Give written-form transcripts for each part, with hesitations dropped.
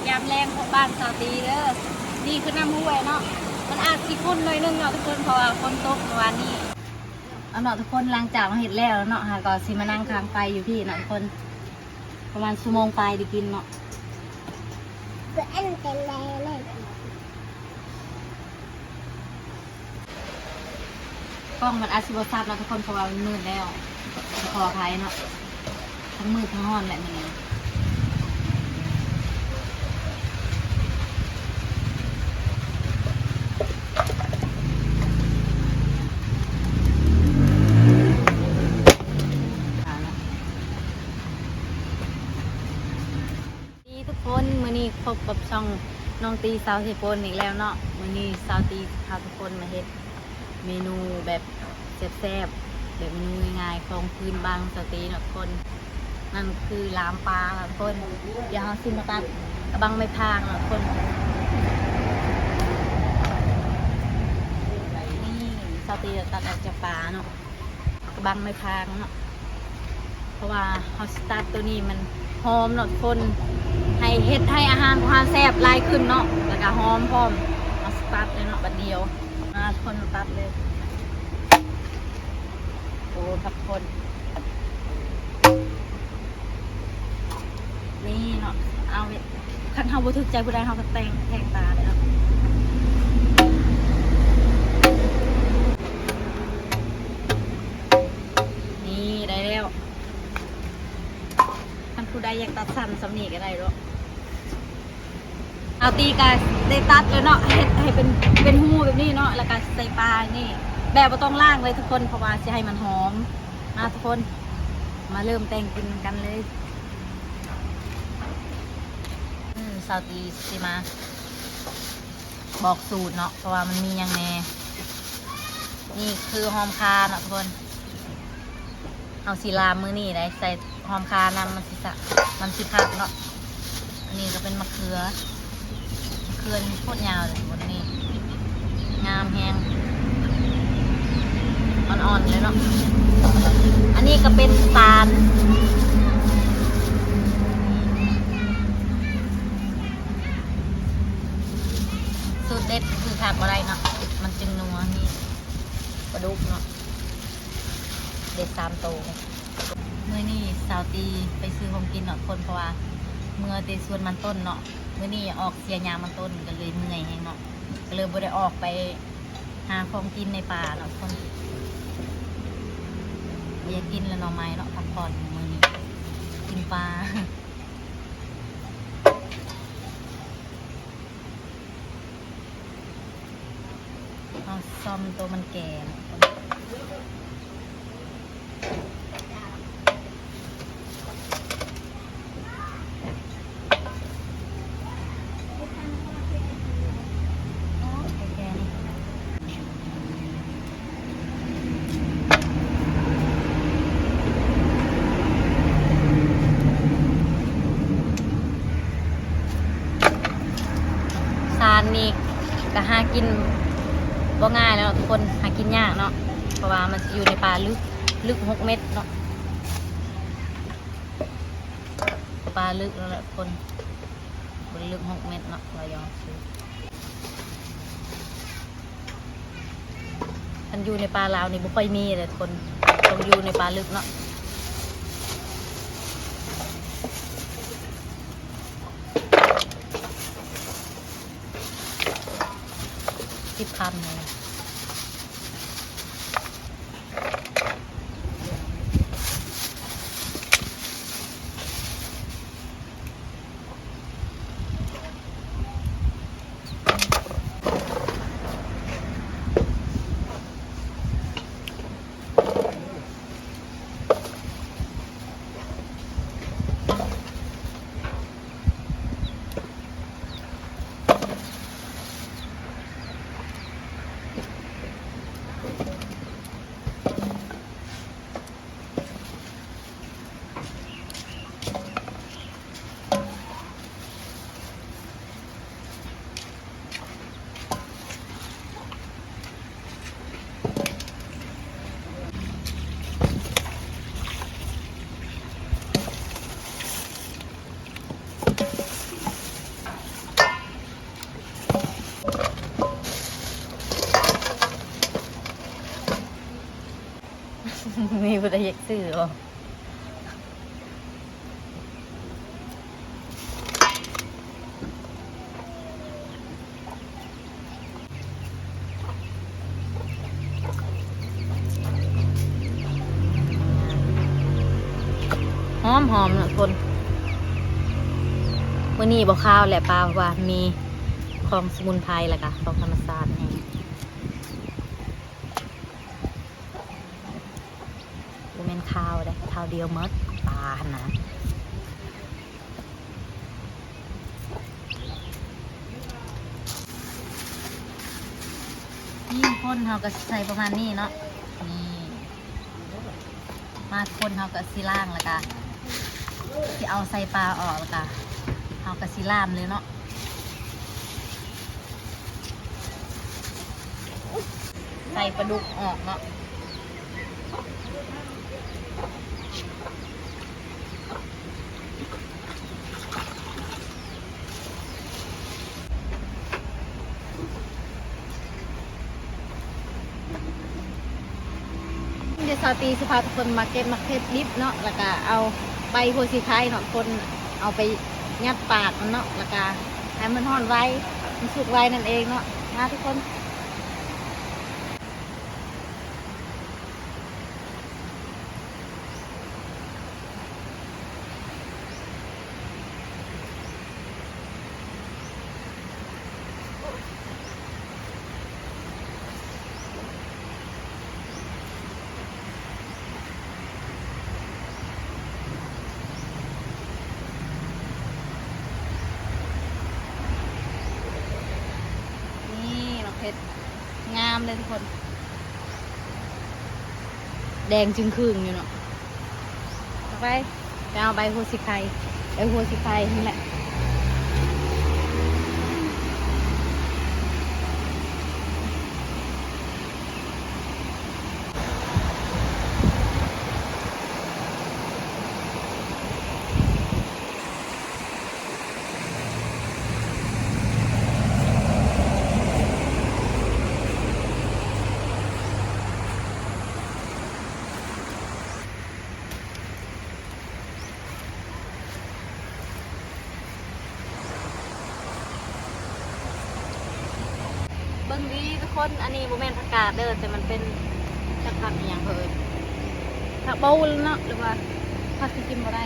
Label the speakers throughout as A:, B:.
A: ยามแรงของบ้านสาวตีเด้อนี่คือน้ำห้วยเนาะมันอาจสิคุ้นหน่อยนึงเนาะทุกคนเพราะว่าฝนตกเมื่อวานนี้เอาเนาะทุกคนหลังจากเราเห็ดแล้วเนาะหาก็สิมานั่งค้างไฟอยู่พี่เนาะทุกคนประมาณชั่วโมงไฟได้กินเนาะกล้องมันอาจสิบซับเนาะทุกคนเพราะว่ามันมืดแล้วขออภัยเนาะทั้งมืดทั้งห้อนแหละนี่คนมื้อนี้พบกับช่องน้องตีสาวเทปนอีกแล้วเนาะมื้อนี้สาวตีพาทุกคนมาเฮ็ดเมนูแบบแซ่บๆแบบเมนูง่ายๆของพื้นบ้านสาวตีเนาะทุกคนนั่นคือลามปลาทุกคนเดี๋ยวเราซิมาตัดกระบังไม่พางเนาะทุกคนนี่สาวตีจะตัดออกจากปลาเนาะกระบังไม่พางเนาะเพราะว่าเขาสตาร์ทตัวนี้มันหอมเนาะทุกคนให้เฮ็ดให้อาหารความแซ่บลายขึ้นเนาะแล้วก็หอมพร้อมมาสตาร์ทเลยเนาะบัดเดียวมาคนตัดเลยโอ้ครับคนนี่เนาะเอาคันเฮาบ่ถึกใจผู้ใดเฮาก็แต่งแทงตาเลยเนาะนี่ได้แล้วคันผู้ใดอยากตัดสั้นสำนีก็ได้เนาะเอาตีกันได้ตัดเลยเนาะให้เป็นหูแบบนี้เนาะแล้วก็ใส่ปลานี่แบบว่าต้องล่างเลยทุกคนเพราะว่าจะให้มันหอมมาทุกคนมาเริ่มแต่งกินกันเลยสาวตีสิมาบอกสูตรเนาะเพราะว่ามันมีอย่างแน่นี่คือหอมคาเนาะทุกคนเอาสีลามมือนี่ได้ใส่หอมคานำมันสิผักเนาะอันนี้ก็เป็นมะเขือโคตรยาวเลยบนนี้งามแฮงอ่อนๆเลยเนาะอันนี้ก็เป็นตาลสูตรเด็ดคือขาดอะไรเนาะมันจึงนัวนี่ปลาดุกเนาะเด็ด3 โตเมื่อนี่สาวตีไปซื้อของกินเนาะคนเพราะว่าเมื่อเตส่วนมันต้นเนาะเมื่อนี่ออกเสียยามันต้นก็เลยเมื่อยแห้งเนาะก็เลยบ่ได้ออกไปหาของกินในป่าเนาะคนอยากกินแล้วหน่อไม้เนาะพักผ่อนมื้อนี้กินปลาเอาซ่อมตัวมันแก่นี่ก็หากินบ่ง่ายแล้วทุกคนหากินยากเนาะเพราะว่ามันจะอยู่ในป่าลึก6 เมตรเนาะป่าลึกแล้วแหละคนลึก6 เมตรเนาะเรายอมซื้อมันอยู่ในป่าลาวนี่บ่ค่อยมีเลยคนต้องอยู่ในป่าลึกเนาะ10 คันเลย มีบุตรเยกซื้อหรอหอมหอมนะคนวันนี้บอกข้าวแหละปลาว่ามีของสมุนไพรแหละค่ะของธรรมชาตินี่ดูเป็นข้าวได้ข้าวเดียวมดปลานะนี่คนเขาก็ใส่ประมาณนี้เนาะนี่มาคนเขาก็ซีล่างแล้วก็ที่เอาใส่ปลาออกแล้วก็เขาก็ซีล่ามเลยเนาะใส่ปลาดุกออกเนาะเดี๋ยวซาตีสภาทุกคนมาเก็บมักเทศดิบเนาะแล้วก็เอาใบโพสีไทยเนาะคนเอาไปยัดปากมันเนาะแล้วก็ให้มันห่อนไว้มันสุกไว้นั่นเองเนาะนะทุกคนงามเลยทุกคนแดงจึงครึ่งอยู่เนาะไปเอาใบโหสิไข่ใบโหสิไข่นี่แหละเบิ้งดีทุกคนอันนี้โมเมนต์ผักกาดเด้อแต่มันเป็นผักอย่างเพิ่นผักเบาเนาะหรือว่าผักที่กินบ่ได้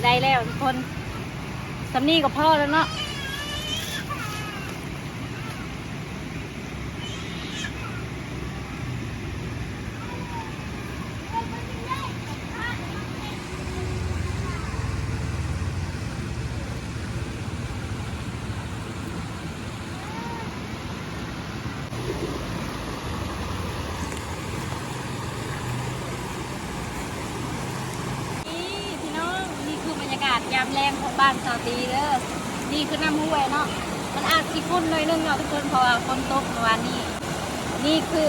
A: ได้แล้วทุกคนสำนีกับพ่อแล้วเนาะยามแรงของบ้านชาวตีเด้อนี่คือน้ำห้วยเนาะมันอาจสิคุ้นหน่อยนึงเนาะทุกคนเพราะว่าฝนตกเมื่อวานนี้นี่คือ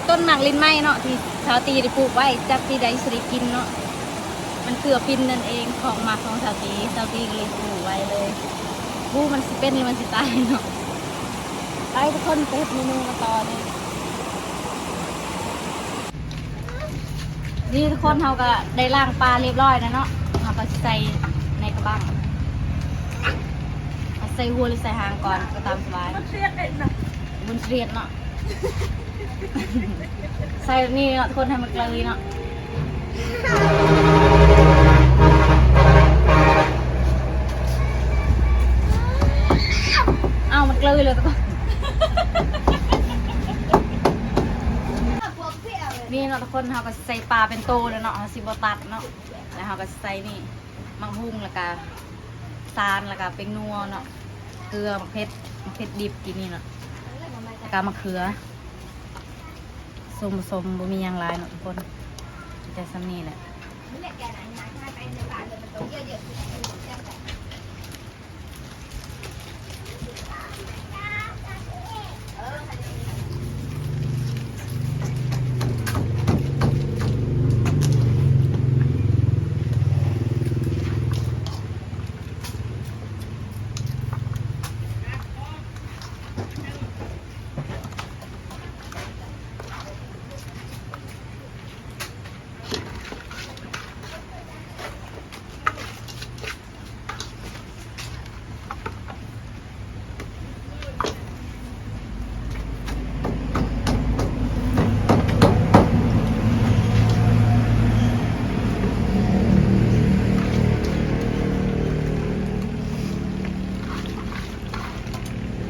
A: ต้นหมากลิ้นไม้เนาะที่ชาวตีได้ปลูกไว้จากที่ได้สิริกินเนาะมันเกลือปินนั่นเองของหมากของชาวตีก็เลยปลูกไว้เลยบูมันสิเป็นหรือมันสิตายเนาะไปทุกคนไปเมนูมาต่อเลยนี่ทุกคนเขาก็ได้ล้างปลาเรียบร้อยนะเนาะเราก็ใส่ในกระบังใส่หัวหรือใส่หางก่อนก็ตามสบายมันเรียดเนาะมันเรียดเนาะใส่นี่เนาะทุกคนให้มันเกลือเนาะเอามันเกลือเลยทุกคนนี่เนาะทุกคนเขาก็ใส่ปลาเป็นโตเลยเนาะซิบตัดเนาะแล้วเขาก็ใส่นี่มังหุ่งแล้วก็ซานแล้วก็เป็นนัวเนาะเกลือมะเขือดิบกินนี่เนาะแล้วก็มะเขือส้มบ่มีอย่างไรเนาะทุกคน แต่ซ้ำนี่แหละ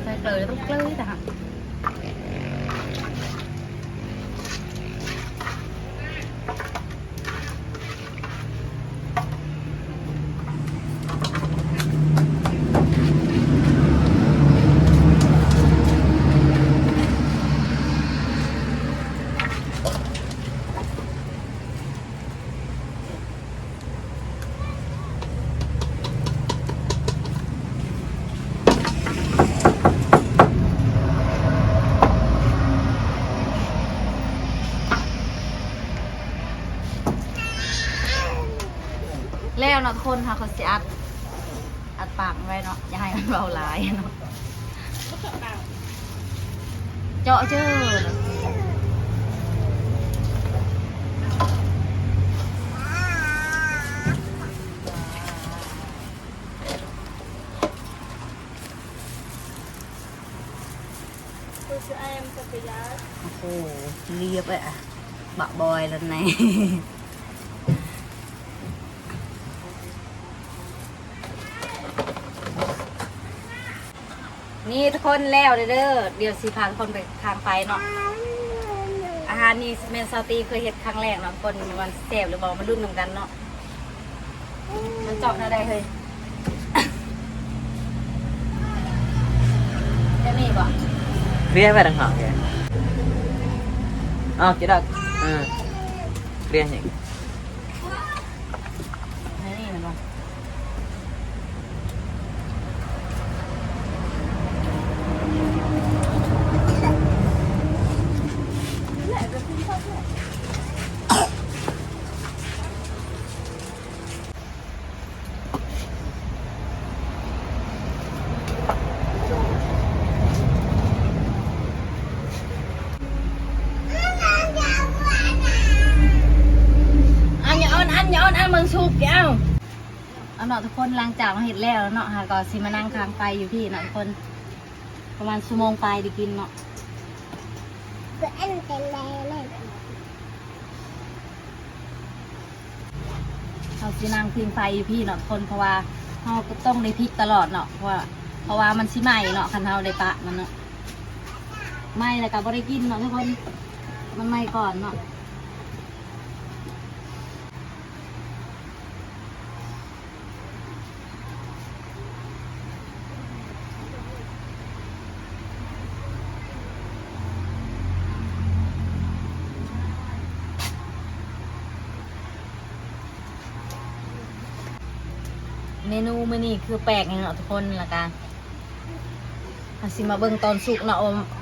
A: ใส่เกลือต้องเกลือแต่ฮะแล้วเนาะทุกคนค่ะเขาสิอัดปากไว้เนาะอย่าให้มันเบาหลายเนาะเจาะเจอโอ้โหเรียบเลยอ่ะบะบอยแล้วไงนี่ทุกคนแล้วเด้อเดี๋ยวสิพาทุกคนไปทางไปเนาะอาหารนี่เมนซาตีเคยเห็ดครั้งแรกเนาะคนมันแซ่บหรือบอกมันรุ่นเหมือนกันเนาะมันเจาะหน้าได้เลยจะมีบ่
B: Riêng về đằng họ kìa. Chị đặt. Riêng nhỉ.
A: นี่มันบ่อันมึงชุบแก้วเอาเนาะทุกคนหลังจากเราเห็ดแล้วเนาะค่ะก็สิมานั่งค้างไฟอยู่พี่เนาะทุกคนประมาณชั่วโมงไปได้กินเนาะเราสินั่งพิงไฟอยู่พี่เนาะทุกคนเพราะว่าเราก็ต้องได้พริกตลอดเนาะเพราะว่ามันสิไหม้เนาะคันเราได้ปะมันเนาะไหม้แล้วก็บ่ได้กินเนาะทุกคนมันไหม้ก่อนเนาะเมนูมื้อนี้คือแปลกเนาะทุกคนละกันสิมาเบิ่งตอนสุกเนาะ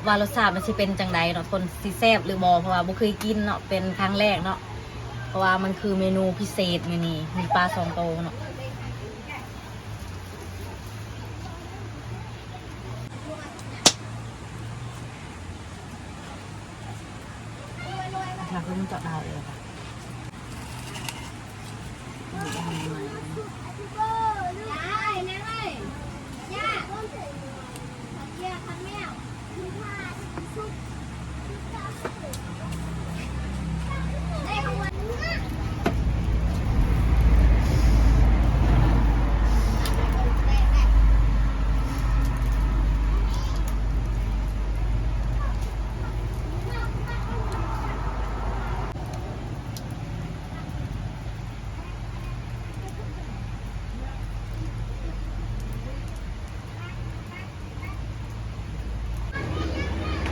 A: ว่ารสชาติมันสิเป็นจังใดเนาะคนสิแซ่บหรือบ่เพราะว่าบ่เคยกินเนาะเป็นครั้งแรกเนาะเพราะว่ามันคือเมนูพิเศษมื้อนี้มีปลา2โตวเนาะค่ะคือมันเจาะดาวเลยค่ะ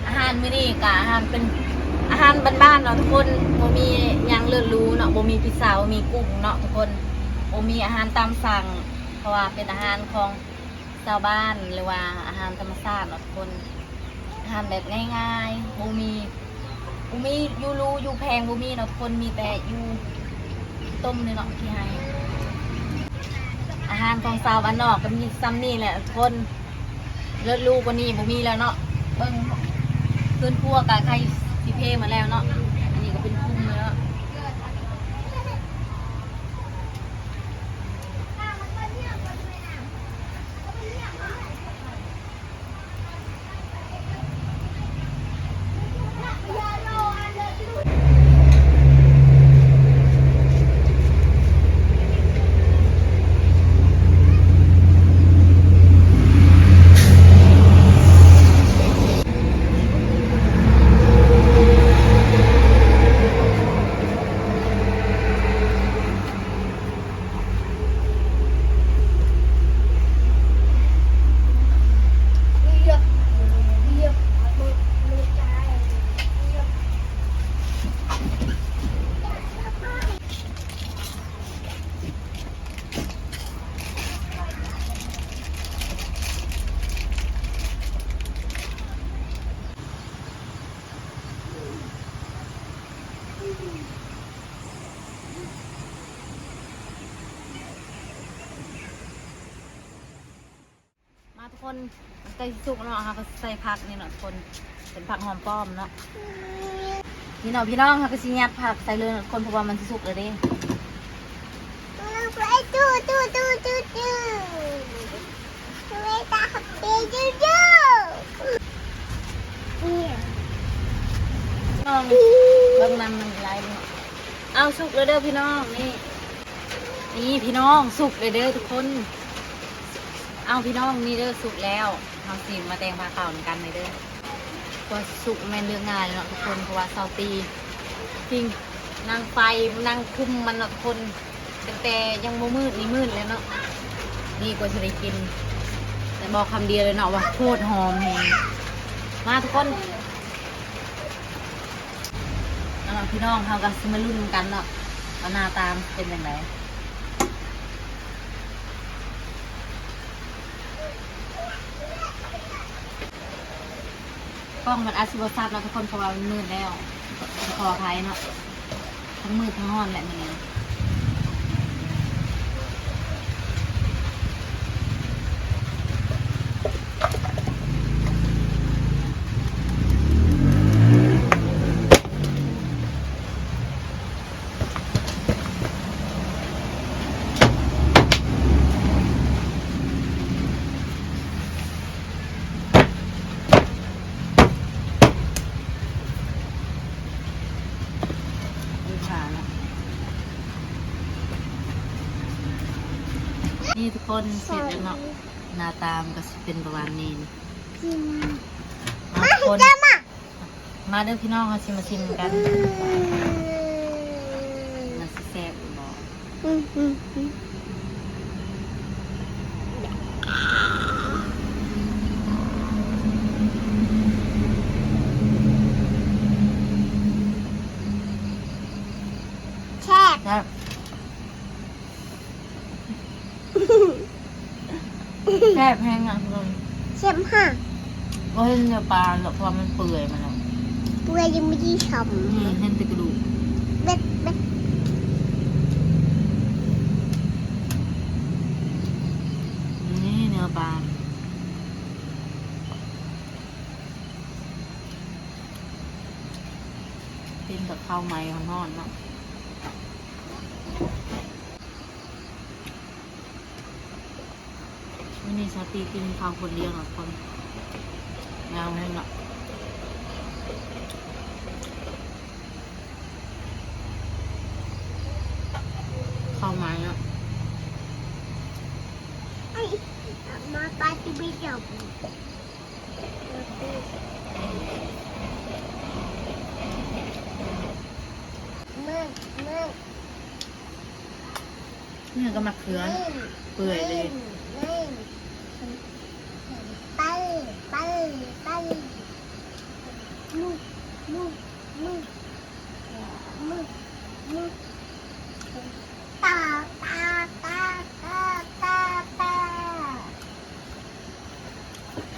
A: อาหารมื้อนี้ก็อาหารเป็นอาหารบ้านๆเนาะทุกคนบ่มีหยังเลิศหรูเนาะ บ่มีพิซซ่าบ่มีกุ้งเนาะทุกคนบ่มีอาหารตามสั่งเพราะว่าเป็นอาหารของชาวบ้านหรือว่าอาหารธรรมชาติเนาะทุกคนอาหารแบบง่ายๆบ่มีอยู่รูอยู่แพงบ่มีเนาะทุกคนมีแต่อยู่ต้มเลยเนาะที่ให้อาหารของชาวบ้านนอกก็มีซ้ำนี่แหละทุกคนเลิศลูกกว่านี้บ่มีแล้วเนาะเบิ่งขึ้นพวกกับใครสิเพมาแล้วเนาะอันนี้ก็เป็นคุ้มเลยเนาะมาทุกคนใส่สุกเนาะค่ะก็ใส่ผักนี่เนาะทุกคนเป็นผักหอมป้อมเนาะนี่เนาะพี่น้องค่ะก็สิยัดผักใส่เลยเนาะทุกคนเพราะว่ามันสิสุกเลยเด้น้องเบิ่งน้ำมันไหลเนาะเอาสุกเลยเด้อพี่น้องนี่พี่น้องสุกเลยเด้อทุกคนเอาพี่น้องนี่เด้อสุกแล้วเอาสิมาแตงผ้าขาวเหมือนกันเลยเด้อก็สุกแม่นเรื่องง่ายเลยเนาะทุกคนเพราะว่าเซาตีจริงนั่งไฟนั่งคุมมันเนาะทุกคนแต่ยังบ่มืดนี่มืดแล้วเนาะนี่ก็จะได้กินแต่บอกคำเดียวเลยเนาะว่าโคตรหอมแฮงมาทุกคนเอาพี่น้องเขาก็สิมาลุ้นกันเนาะว่าหน้าตามเป็นยังไงกล้องมันอาชีพทราบแล้วทุกคนเพราะว่ามันมืดแล้วขออภัยเนาะทั้งมืดทั้งห้อนแหละมันเนี่ยนี่ทุกคนเสร็จแล้วเนาะหน้าตามก็จะเป็นประมาณนี้มาคนมาเด้อพี่น้องเขาชิมมาชิมกันน่าสิแซ่บอยู่บ่แซ่บแซ่บแห้งอ่ะทุกคน
C: เจ็บฮะ
A: ว่าเห็นเนื้อปลาหรอกเพราะมันเปื่อยมาแล้ว
C: เปื่อยยังไม่ได้ฉ่ำ
A: เห็นแต่กระดูก
C: เบ็ด
A: นี่เนื้อปลาเป็นกับข้าวไหม้ห่อนๆเนาะวันนี้ชาตีกินข้าวคนเดียวเนาะคนงามแห้งเนาะข้าวไหม้เนาะ
C: มาปาร์ตี้บิดอบมึง
A: เนี่ยก็มะเขือเปื่อยเลย
C: ไปลูก